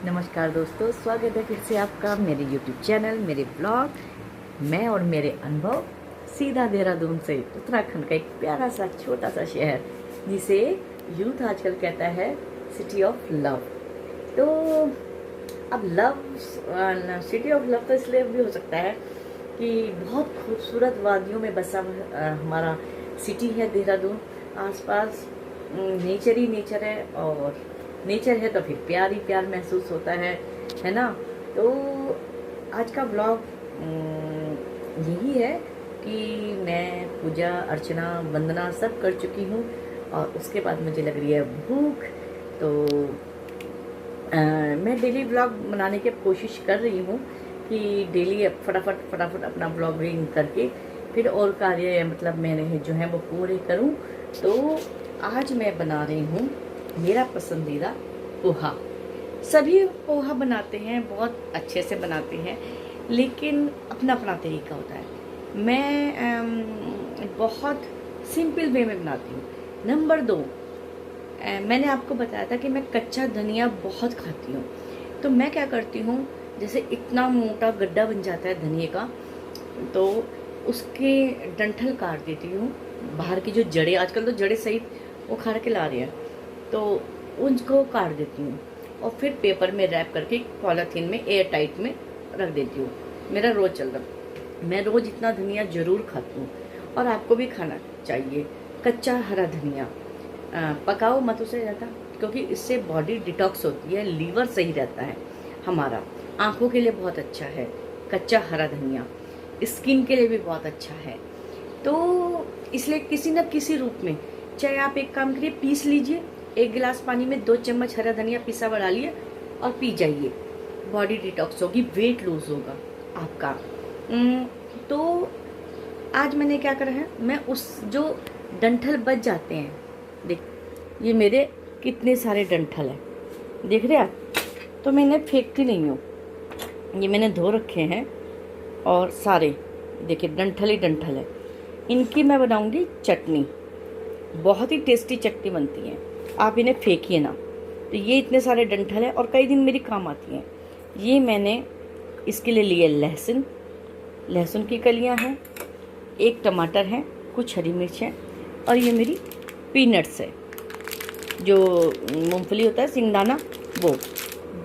नमस्कार दोस्तों, स्वागत है फिर से आपका मेरे YouTube चैनल, मेरे ब्लॉग। मैं और मेरे अनुभव सीधा देहरादून से, उत्तराखंड का एक प्यारा सा छोटा सा शहर जिसे यूथ आजकल कहता है सिटी ऑफ लव। तो अब लव, सिटी ऑफ लव तो इसलिए भी हो सकता है कि बहुत खूबसूरत वादियों में बसा हमारा सिटी है देहरादून। आसपास नेचर ही नेचर है, और नेचर है तो फिर प्यार ही प्यार महसूस होता है ना। तो आज का ब्लॉग यही है कि मैं पूजा अर्चना वंदना सब कर चुकी हूँ, और उसके बाद मुझे लग रही है भूख। तो मैं डेली ब्लॉग बनाने की कोशिश कर रही हूँ कि डेली फटाफट अपना ब्लॉगिंग करके फिर और कार्य मतलब मैंने जो है वो पूरे करूँ। तो आज मैं बना रही हूँ मेरा पसंदीदा पोहा। सभी पोहा बनाते हैं, बहुत अच्छे से बनाते हैं, लेकिन अपना अपना तरीका होता है। मैं बहुत सिंपल वे में बनाती हूँ। नंबर 2, मैंने आपको बताया था कि मैं कच्चा धनिया बहुत खाती हूँ। तो मैं क्या करती हूँ, जैसे इतना मोटा गड्ढा बन जाता है धनिए का, तो उसके डंठल काट देती हूँ। बाहर की जो जड़ें, आजकल तो जड़ें सहित उखाड़ के ला रहे हैं, तो उनको काट देती हूँ और फिर पेपर में रैप करके पॉलीथीन में एयर टाइट में रख देती हूँ। मेरा रोज़ चल रहा, मैं रोज़ इतना धनिया ज़रूर खाती हूँ, और आपको भी खाना चाहिए कच्चा हरा धनिया। पकाओ मत उसे ज़्यादा, क्योंकि इससे बॉडी डिटॉक्स होती है, लीवर सही रहता है हमारा, आँखों के लिए बहुत अच्छा है कच्चा हरा धनिया, स्किन के लिए भी बहुत अच्छा है। तो इसलिए किसी न किसी रूप में, चाहे आप एक काम करिए, पीस लीजिए, 1 गिलास पानी में 2 चम्मच हरा धनिया पिसा बढ़ा लिए और पी जाइए, बॉडी डिटॉक्स होगी, वेट लूज होगा आपका। तो आज मैंने क्या करा है, मैं उस जो डंठल बच जाते हैं, देख ये मेरे कितने सारे डंठल हैं, देख रहे आप। तो मैं इन्हें फेंकती नहीं हूँ, ये मैंने धो रखे हैं, और सारे देखिए डंठल ही डंठल है। इनकी मैं बनाऊंगी चटनी, बहुत ही टेस्टी चटनी बनती है, आप इन्हें फेंकिए ना। तो ये इतने सारे डंठल है और कई दिन मेरी काम आती हैं। ये मैंने इसके लिए लिए लहसुन की कलियां हैं, 1 टमाटर है, कुछ हरी मिर्च है, और ये मेरी पीनट्स है, जो मूंगफली होता है सिंगदाना, वो।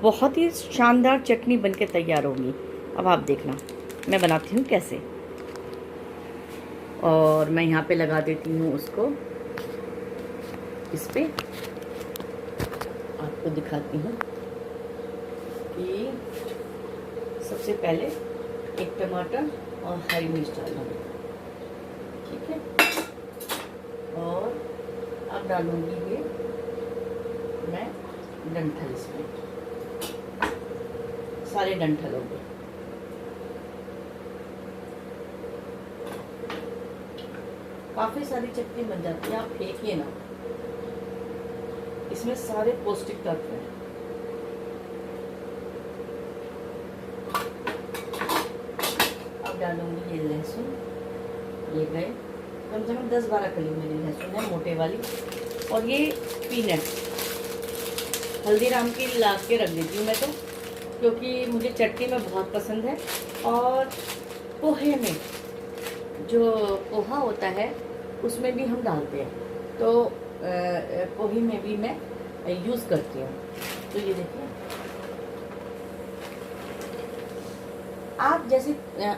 बहुत ही शानदार चटनी बनके तैयार होगी। अब आप देखना मैं बनाती हूँ कैसे। और मैं यहाँ पे लगा देती हूँ उसको, इस पे आपको दिखाती हूँ कि सबसे पहले 1 टमाटर और हरी मिर्च डालना, ठीक है। और अब डालूंगी ये मैं डंठल, इसमें सारे डंठल होंगे। काफ़ी सारी चटनी बन जाती है, आप फेंकिए ना, इसमें सारे पौष्टिक तत्व हैं। अब डालूंगी ये लहसुन, ये गए कम से कम 10-12 कली मेरी लहसुन है, मोटे वाली। और ये पीनट हल्दीराम की ला के रख देती हूँ मैं तो, क्योंकि मुझे चटनी में बहुत पसंद है। और पोहे में जो पोहा होता है उसमें भी हम डालते हैं, तो पोहे में भी मैं यूज़ करती हूँ। तो ये देखिए, आप जैसे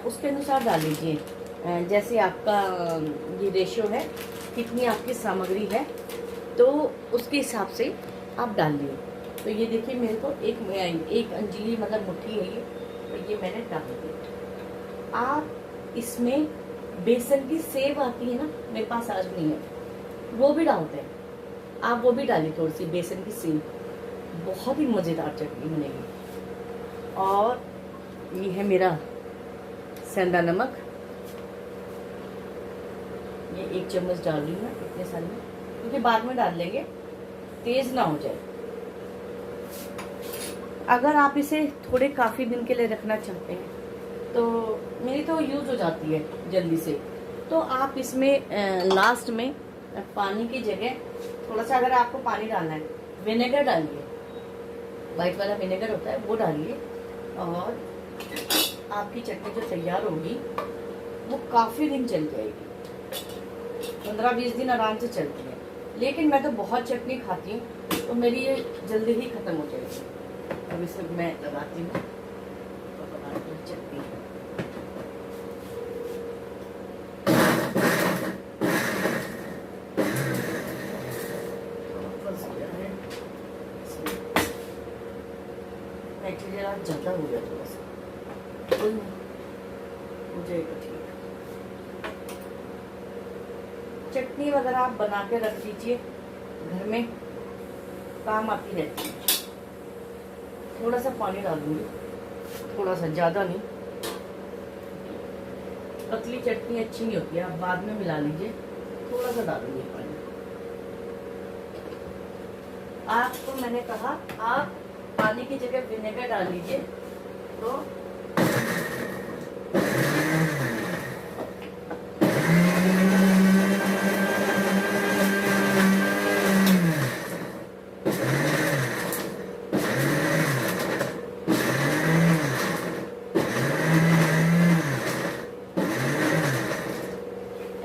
उसके अनुसार डाल लीजिए, जैसे आपका ये रेशियो है, कितनी आपकी सामग्री है, तो उसके हिसाब से आप डाल लिए। तो ये देखिए मेरे को एक अंजीली मतलब मुट्ठी है ये, तो ये मैंने डाल दी। आप इसमें बेसन की सेव आती है ना, मेरे पास आज नहीं है, वो भी डालते हैं, आप वो भी डालिए थोड़ी सी बेसन की सेव, बहुत ही मज़ेदार चटनी बनेगी। और ये है मेरा सेंधा नमक, ये 1 चम्मच डाल रही हूँ मैं, इतने सारे में, क्योंकि बाद में डाल लेंगे, तेज़ ना हो जाए। अगर आप इसे थोड़े काफ़ी दिन के लिए रखना चाहते हैं, तो मेरी तो यूज़ हो जाती है जल्दी से, तो आप इसमें लास्ट में पानी की जगह थोड़ा सा, अगर आपको पानी डालना है, विनेगर डालिए, वाइट वाला विनेगर होता है वो डालिए, और आपकी चटनी जो तैयार होगी वो काफ़ी दिन चल जाएगी, 15-20 दिन आराम से चलती है। लेकिन मैं तो बहुत चटनी खाती हूँ, तो मेरी ये जल्दी ही ख़त्म हो जाएगी। अब इसे मैं लगाती हूँ और बनाती हूँ चटनी। जरा ज़्यादा हो गया थोड़ा सा, कोई नहीं, हो जाएगा ठीक। चटनी वगैरह आप बना के रख दीजिए, घर में काम आती रहती है। थोड़ा सा पानी डालूंगी, थोड़ा सा, ज़्यादा नहीं। पतली चटनी अच्छी नहीं होती है, आप बाद में मिला लीजिए। थोड़ा सा डालूंगी पानी। आपको मैंने कहा आप पानी की जगह विनेगर डाल लीजिए, तो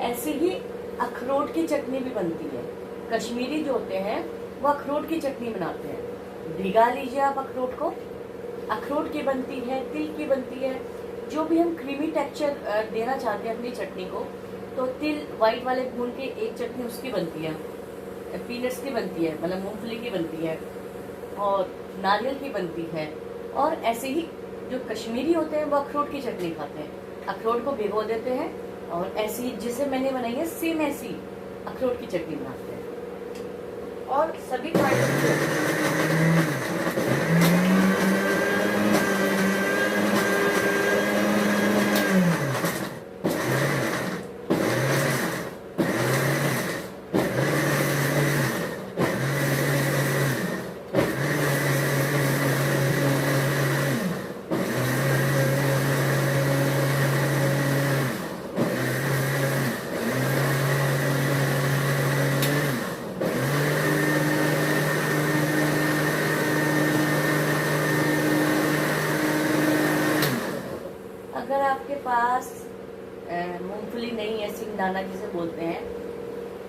ऐसे ही अखरोट की चटनी भी बनती है। कश्मीरी जो होते हैं वो अखरोट की चटनी बनाते हैं। भिगा लीजिए आप अखरोट को, अखरोट की बनती है, तिल की बनती है। जो भी हम क्रीमी टेक्सचर देना चाहते हैं अपनी चटनी को, तो तिल वाइट वाले भून के एक चटनी उसकी बनती है, पीनट्स की बनती है, मतलब मूंगफली की बनती है, और नारियल की बनती है। और ऐसे ही जो कश्मीरी होते हैं वो अखरोट की चटनी खाते हैं, अखरोट को भिगो देते हैं और ऐसी जिसे मैंने बनाई है सेम ऐसी अखरोट की चटनी बनाते हैं। और सभी अगर आपके पास मूंगफली नहीं है, सिंगदाना जिसे बोलते हैं,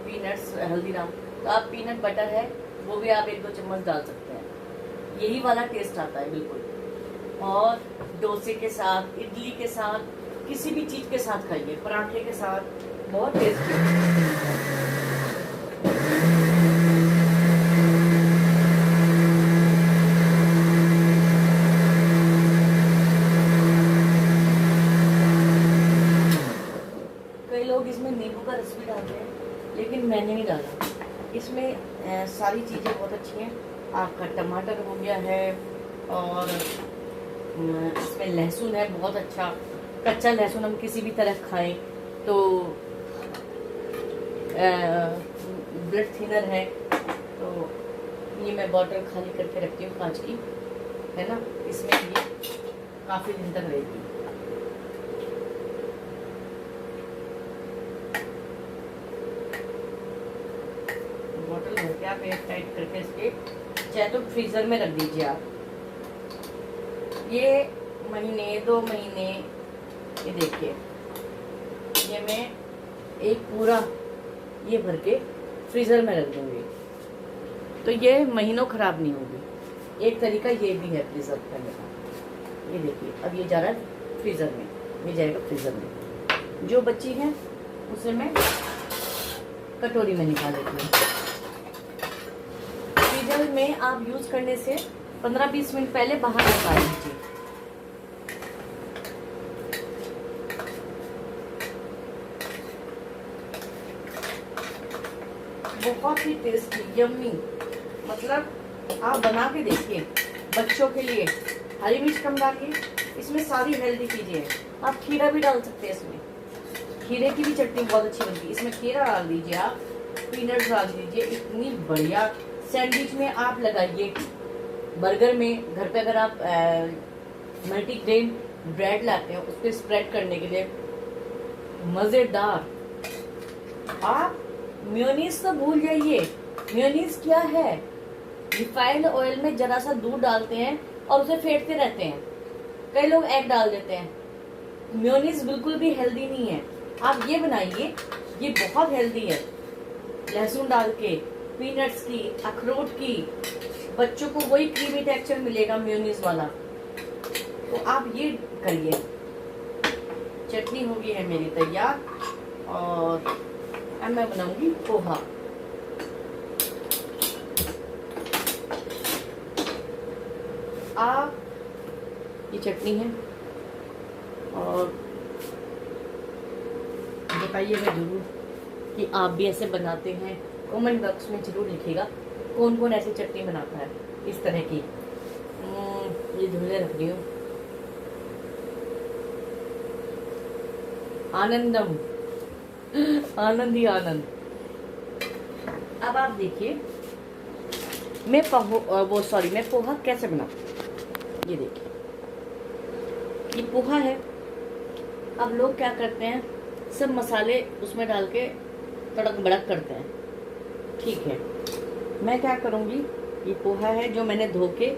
पीनट्स, हल्दीराम, तो आप पीनट बटर है वो भी आप 1-2 चम्मच डाल सकते हैं। यही वाला टेस्ट आता है बिल्कुल। और डोसे के साथ, इडली के साथ, किसी भी चीज़ के साथ खाइए, पराठे के साथ, बहुत टेस्टी है। लोग इसमें नींबू का रस भी डालते हैं, लेकिन मैंने नहीं डाला। इसमें सारी चीज़ें बहुत अच्छी हैं। आपका टमाटर हो गया है, और इसमें लहसुन है बहुत अच्छा, कच्चा लहसुन हम किसी भी तरह खाएं तो ब्लड थिनर है। तो ये मैं बॉटल खाली करके रखती हूँ कांच की, है ना, इसमें ये काफ़ी दिन तक रहेगी। बोतल भर के आप एयर टाइट करके इसके चाहे तो फ्रीजर में रख दीजिए आप। ये महीने 2 महीने, ये देखिए, ये मैं एक पूरा ये भर के फ्रीजर में रख दूंगी, तो ये महीनों खराब नहीं होगी। एक तरीका ये भी है प्रिजर्व करने का। ये देखिए, अब ये जा रहा है फ्रीजर में, ये जाएगा फ्रीजर में। जो बची है उसे मैं कटोरी में निकाल लेती हूँ। फ्रीजर में आप यूज करने से 15-20 मिनट पहले बाहर निकाल लीजिए। बहुत ही टेस्टी, यम्मी, मतलब आप बना के देखिए। बच्चों के लिए हरी मिर्च कम डालिए, इसमें सारी हेल्दी चीजें हैं। आप खीरा भी डाल सकते हैं इसमें, खीरे की भी चटनी बहुत अच्छी बनती है। इसमें खीरा डाल दीजिए, आप पीनट्स डाल दीजिए, इतनी बढ़िया। सैंडविच में आप लगाइए, बर्गर में, घर पे अगर आप मल्टीग्रेन ब्रेड लाते हैं उस पर स्प्रेड करने के लिए मजेदार। आप मेयोनीज तो भूल जाइए, मेयोनीज क्या है, रिफाइंड ऑयल में जरा सा दूध डालते हैं और उसे फेंटते रहते हैं। कई लोग एग डाल देते हैं। मेयोनीज बिल्कुल भी हेल्दी नहीं है। आप ये बनाइए, ये बहुत हेल्दी है। लहसुन डाल के, पीनट्स की, अखरोट की, बच्चों को वही क्रीमी टेक्सचर मिलेगा मेयोनीज वाला। तो आप ये करिए। चटनी हो गई है मेरी तैयार और अब मैं बनाऊंगी पोहा। आप ये चटनी है और बताइएगा जरूर कि आप भी ऐसे बनाते हैं। कमेंट बॉक्स में जरूर लिखिएगा कौन कौन ऐसी चटनी बनाता है इस तरह की। ये धुले रख रही हूँ। आनंदम, आनंद ही आनंद। अब आप देखिए मैं पोहा कैसे बनाऊँ। ये देखिए, ये पोहा है। अब लोग क्या करते हैं, सब मसाले उसमें डाल के तड़क भड़क करते हैं। ठीक है, मैं क्या करूँगी, ये पोहा है जो मैंने धो के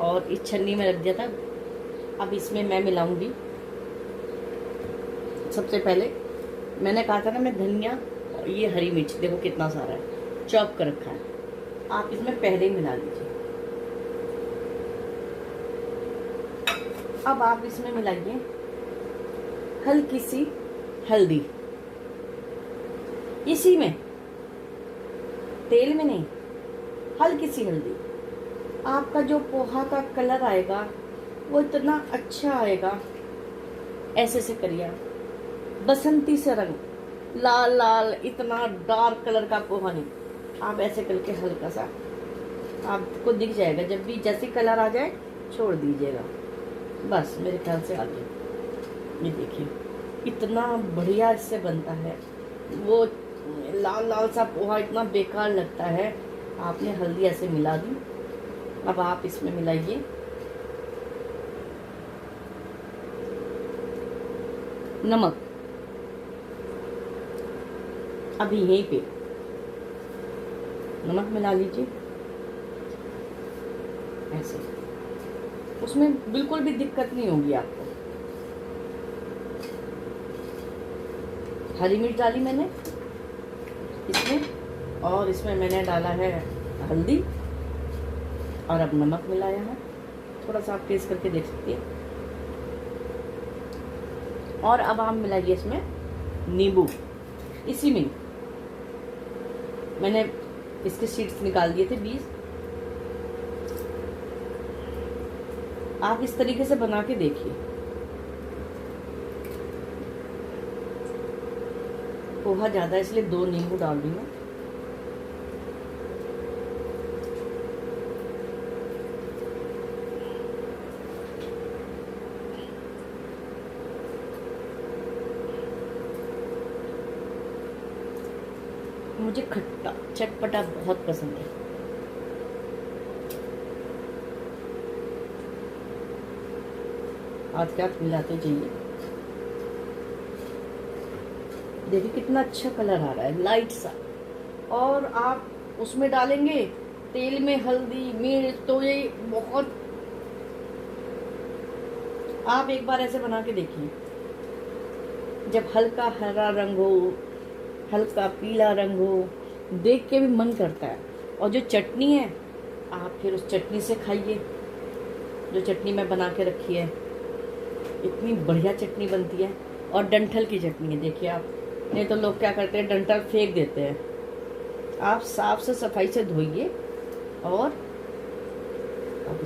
और इस छन्नी में रख दिया था। अब इसमें मैं मिलाऊंगी। सबसे पहले मैंने कहा था ना, मैं धनिया और ये हरी मिर्च देखो कितना सारा है, चॉप कर रखा है। आप इसमें पहले ही मिला लीजिए। अब आप इसमें मिलाइए हल्की सी हल्दी, इसी में, तेल में नहीं, हल्की सी हल्दी। आपका जो पोहा का कलर आएगा वो इतना अच्छा आएगा। ऐसे से करिए, बसंती से रंग, लाल लाल, इतना डार्क कलर का पोहा नहीं। आप ऐसे करके हल्का सा आपको दिख जाएगा। जब भी जैसे कलर आ जाए छोड़ दीजिएगा, बस मेरे ख्याल से आ गया। ये देखिए इतना बढ़िया इससे बनता है। वो लाल लाल सा पोहा इतना बेकार लगता है। आपने हल्दी ऐसे मिला दी। अब आप इसमें मिलाइए नमक। अभी यहीं पे नमक मिला लीजिए ऐसे। उसमें बिल्कुल भी दिक्कत नहीं होगी आपको। हरी मिर्च डाली मैंने इसमें और इसमें मैंने डाला है हल्दी और अब नमक मिलाया है। थोड़ा सा आप टेस्ट करके देख सकते हैं। और अब आप मिलाइए इसमें नींबू। इसी में मैंने इसके सीड्स निकाल दिए थे 20। आप इस तरीके से बना के देखिए। पोहा ज़्यादा इसलिए 2 नींबू डाल दी मैं। मुझे खट्टा चटपटा बहुत पसंद है। आज क्या मिलाते जाइए। देखिए कितना अच्छा कलर आ रहा है, लाइट सा। और आप उसमें डालेंगे तेल में हल्दी मिर्च, तो ये बहुत। आप एक बार ऐसे बना के देखिए। जब हल्का हरा रंग हो, हल्का पीला रंग हो, देख के भी मन करता है। और जो चटनी है, आप फिर उस चटनी से खाइए जो चटनी मैं बना के रखी है। इतनी बढ़िया चटनी बनती है। और डंठल की चटनी है। देखिए आप, नहीं तो लोग क्या करते हैं, डंठल फेंक देते हैं। आप साफ से सफाई से धोइए और अब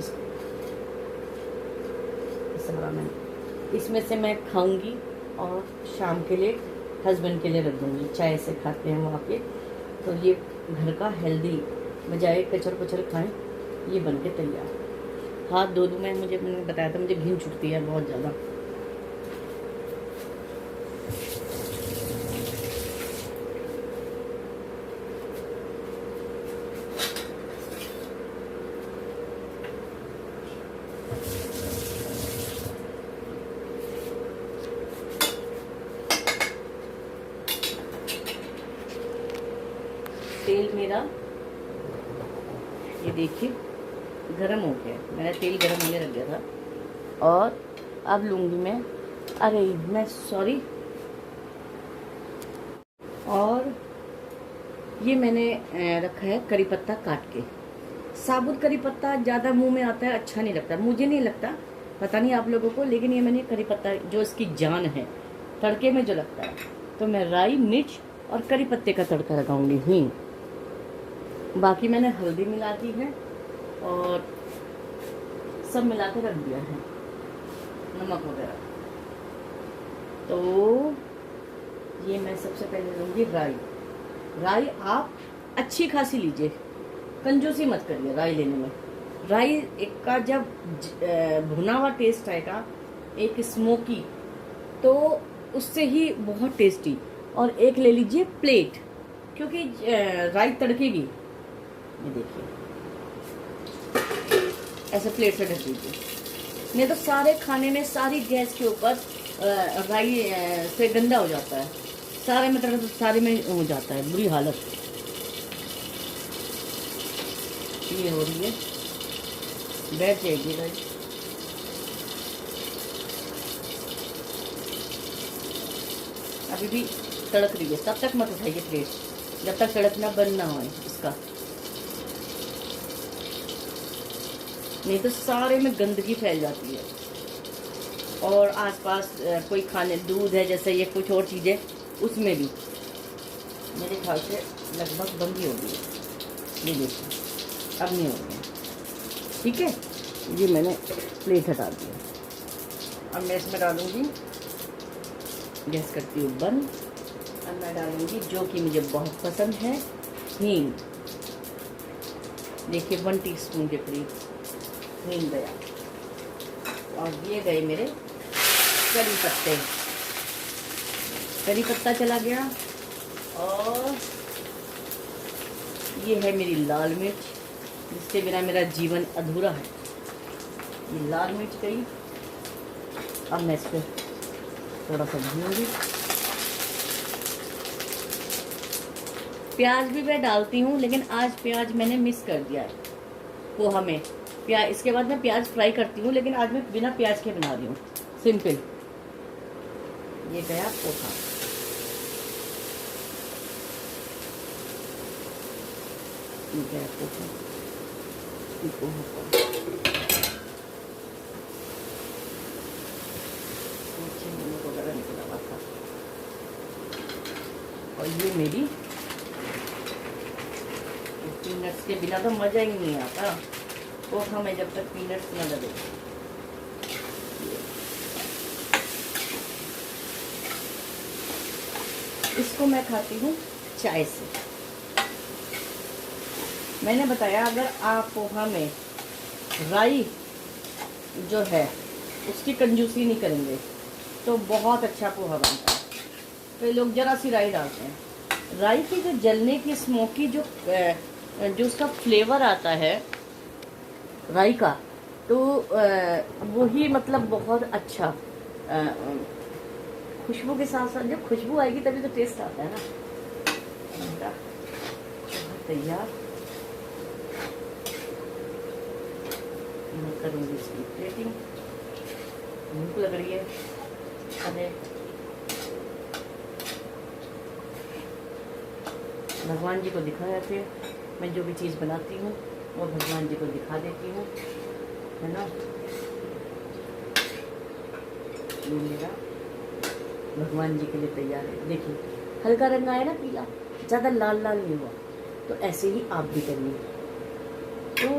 इसमें से मैं खाऊंगी और शाम के लिए हस्बैंड के लिए रख दूंगी। चाय से खाते हैं वहाँ पे। तो ये घर का हेल्दी, बजाय कचर पचर खाएं, ये बन के तैयार। हाथ धो दूँ मैं, मैंने बताया था मुझे घिन छुटती है बहुत ज़्यादा। तेल मेरा ये ये देखिए गरम हो गया, मैंने तेल गरम होने रख दिया था। और अब लूँगी मैं, अरे मैं सॉरी, और ये मैंने रखा है करी पत्ता काट के। साबुत करी पत्ता ज़्यादा मुंह में आता है, अच्छा नहीं लगता, मुझे नहीं लगता, पता नहीं आप लोगों को, लेकिन ये मैंने करी पत्ता जो इसकी जान है तड़के में जो लगता है, तो मैं राई मिर्च और करी पत्ते का तड़का लगाऊंगी। बाकी मैंने हल्दी मिला दी है और सब मिला के रख दिया है, नमक वगैरह। तो ये मैं सबसे पहले लूँगी राई। राई आप अच्छी खासी लीजिए, कंजूसी मत करिए राई लेने में। राई एक का जब भुना हुआ टेस्ट आएगा, एक स्मोकी, तो उससे ही बहुत टेस्टी। और एक ले लीजिए प्लेट, क्योंकि राई तड़केगी। ये देखिए ऐसे प्लेट से ढक दीजिए, नहीं तो सारे खाने में सारी गैस के ऊपर राई से गंदा हो जाता है, सारे मतलब सारे में हो जाता है, बुरी हालत। ये हो रही है, बैठ जाएगी राई। अभी भी तड़क रही है, तब तक मत उठाइए प्लेट, जब तक तड़कना बंद ना हो इसका, नहीं तो सारे में गंदगी फैल जाती है। और आसपास कोई खाने, दूध है जैसे, ये कुछ और चीज़ें, उसमें भी मेरे ख्याल से लगभग बंद ही हो गई है। ये देखिए अब नहीं हो गया, ठीक है। ये मैंने प्लेट हटा दिया। अब मैं इसमें डालूंगी, गैस करती हूँ बंद। अब मैं डालूंगी जो कि मुझे बहुत पसंद है, हींग। देखिए 1 टीस्पून के करीब हींग गया। और ये गए मेरे करी पत्ते, करी पत्ता चला गया। और ये है मेरी लाल मिर्च, जिसके बिना मेरा जीवन अधूरा है। ये लाल मिर्च गई। अब मैं इस पर थोड़ा सा भूनूंगी। प्याज भी मैं डालती हूँ, लेकिन आज प्याज मैंने मिस कर दिया है पोहा में। प्याज इसके बाद मैं प्याज फ्राई करती हूँ, लेकिन आज मैं बिना प्याज के बना रही हूँ, सिंपल। ये गया पोहा। ये गया पोहा। वगैरह निकला हुआ था। और ये मेरी पीनट्स के बिना तो मज़ा ही नहीं आता पोहा में, जब तक पीनट्स न लगे। इसको मैं खाती हूँ चाय से। मैंने बताया अगर आप पोहा में राई जो है उसकी कंजूसी नहीं करेंगे तो बहुत अच्छा पोहा बनता है। तो लोग जरा सी राई डालते हैं। राई की जो जलने की स्मोकी जो उसका फ्लेवर आता है राई का, तो वही मतलब बहुत अच्छा खुशबू के साथ साथ जब खुशबू आएगी तभी तो टेस्ट आता है ना। तैयार, मैं करूँगी इसकी प्लेटिंग। भूख लग रही है। अरे भगवान जी को दिखाया थे, मैं जो भी चीज़ बनाती हूँ वो भगवान जी को दिखा देती हूँ, है ना। ये मेरा भगवान जी के लिए तैयार है। देखिए हल्का रंग आया ना, पीला, ज़्यादा लाल लाल नहीं हुआ। तो ऐसे ही आप भी करिए। तो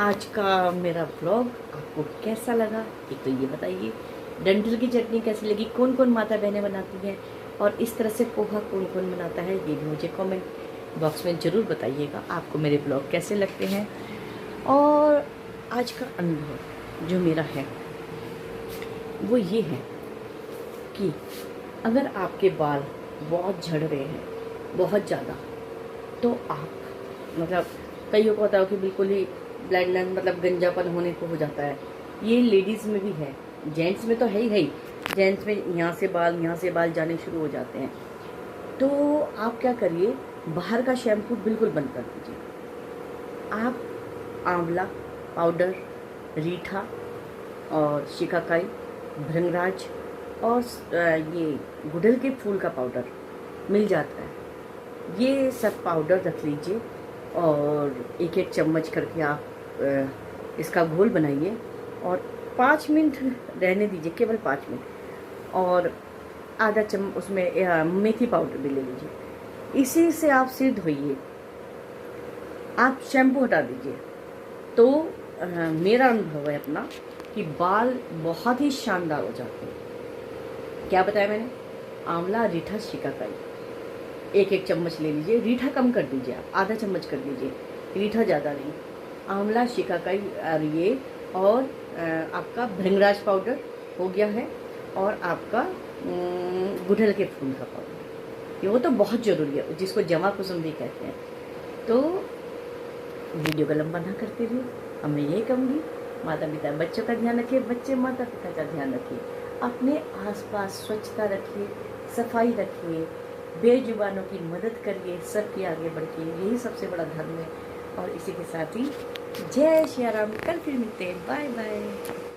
आज का मेरा ब्लॉग आपको कैसा लगा एक तो ये बताइए। डंठल की चटनी कैसी लगी, कौन कौन माता बहनें बनाती हैं, और इस तरह से पोहा कौन कौन बनाता है, ये भी मुझे कमेंट बॉक्स में ज़रूर बताइएगा। आपको मेरे ब्लॉग कैसे लगते हैं। और आज का अनुभव जो मेरा है वो ये है कि अगर आपके बाल बहुत झड़ रहे हैं बहुत ज़्यादा, तो आप मतलब कईयों को होता है कि बिल्कुल ही ब्लैंडनेस मतलब गंजापन होने को हो जाता है। ये लेडीज़ में भी है, जेंट्स में तो है ही। जेंट्स में यहाँ से बाल जाने शुरू हो जाते हैं। तो आप क्या करिए, बाहर का शैम्पू बिल्कुल बंद कर दीजिए। आप आंवला पाउडर, रीठा और शिकाकाई, भृंगराज और ये गुड़हल के फूल का पाउडर मिल जाता है, ये सब पाउडर रख लीजिए और एक एक चम्मच करके आप इसका घोल बनाइए और 5 मिनट रहने दीजिए, केवल 5 मिनट। और आधा चम्मच उसमें मेथी पाउडर भी ले लीजिए। इसी से आप सिर धोइए, आप शैम्पू हटा दीजिए। तो मेरा अनुभव है अपना कि बाल बहुत ही शानदार हो जाते हैं। क्या बताया मैंने? आंवला, रीठा, शिकाकाई, एक एक चम्मच ले लीजिए। रीठा कम कर दीजिए, आप आधा चम्मच कर दीजिए, रीठा ज़्यादा नहीं। आंवला, शिकाकाई और ये और आपका भृंगराज पाउडर हो गया है और आपका गुड़हल के फूल का पाउडर, ये वो तो बहुत ज़रूरी है, जिसको जमा कुसुम भी कहते हैं। तो वीडियो को लंबा ना करते हुए अब मैं यही कहूँगी, माता पिता बच्चों का ध्यान रखिए, बच्चे माता पिता का ध्यान रखिए, अपने आसपास स्वच्छता रखिए, सफाई रखिए, बेजुबानों की मदद करिए, सबके आगे बढ़िए, यही सबसे बड़ा धर्म है। और इसी के साथ ही जय श्री राम, कल फिर मिलते हैं, बाय बाय।